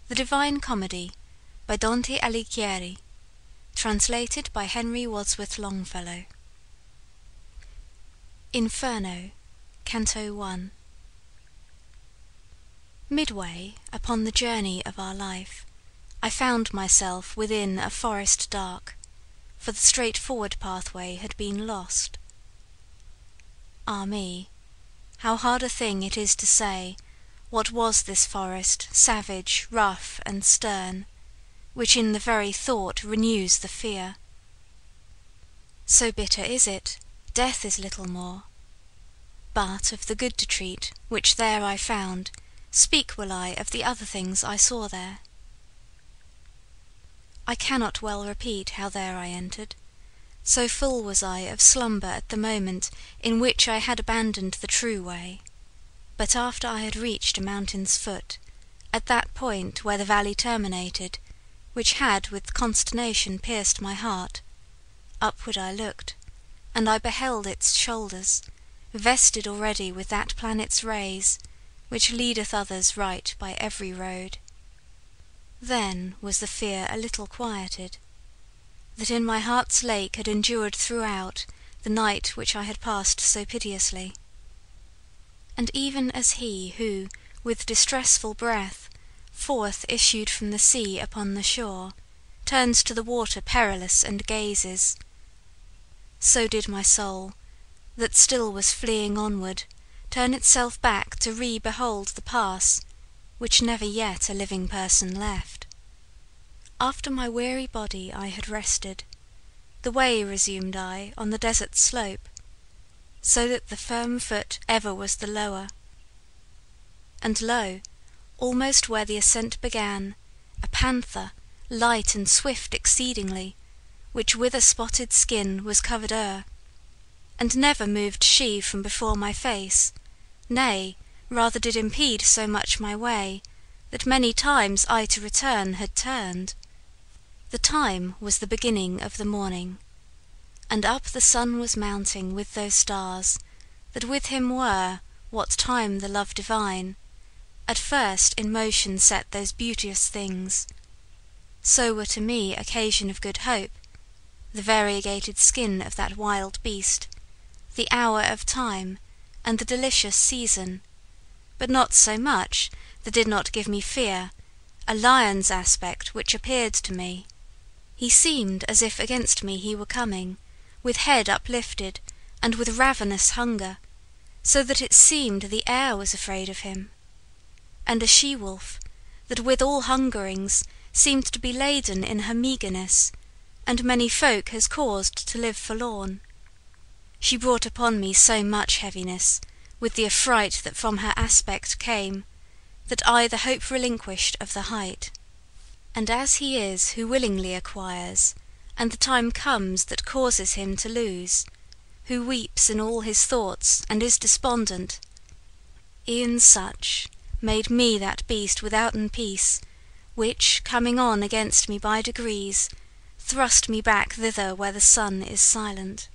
The Divine Comedy, by Dante Alighieri. Translated by Henry Wadsworth Longfellow. Inferno, Canto 1. Midway upon the journey of our life, I found myself within a forest dark, for the straightforward pathway had been lost. Ah me, how hard a thing it is to say what was this forest, savage, rough, and stern, which in the very thought renews the fear. So bitter is it, death is little more. But of the good to treat, which there I found, speak will I of the other things I saw there. I cannot well repeat how there I entered, so full was I of slumber at the moment in which I had abandoned the true way. But after I had reached a mountain's foot, at that point where the valley terminated, which had with consternation pierced my heart, upward I looked, and I beheld its shoulders, vested already with that planet's rays, which leadeth others right by every road. Then was the fear a little quieted, that in my heart's lake had endured throughout the night which I had passed so piteously. And even as he who, with distressful breath, forth issued from the sea upon the shore, turns to the water perilous and gazes, so did my soul, that still was fleeing onward, turn itself back to re-behold the pass, which never yet a living person left. After my weary body I had rested, the way resumed I on the desert slope, so that the firm foot ever was the lower. And lo, almost where the ascent began, a panther, light and swift exceedingly, which with a spotted skin was covered o'er, and never moved she from before my face, nay, rather did impede so much my way, that many times I to return had turned. The time was the beginning of the morning, and up the sun was mounting with those stars, that with him were, what time the love divine at first in motion set those beauteous things, so were to me occasion of good hope, the variegated skin of that wild beast, the hour of time, and the delicious season, but not so much that did not give me fear, a lion's aspect which appeared to me. He seemed as if against me he were coming, with head uplifted, and with ravenous hunger, so that it seemed the air was afraid of him. And a she-wolf, that with all hungerings seemed to be laden in her meagreness, and many folk has caused to live forlorn. She brought upon me so much heaviness, with the affright that from her aspect came, that I the hope relinquished of the height. And as he is who willingly acquires, and the time comes that causes him to lose, who weeps in all his thoughts and is despondent, e'en such made me that beast withouten peace, which, coming on against me by degrees, thrust me back thither where the sun is silent.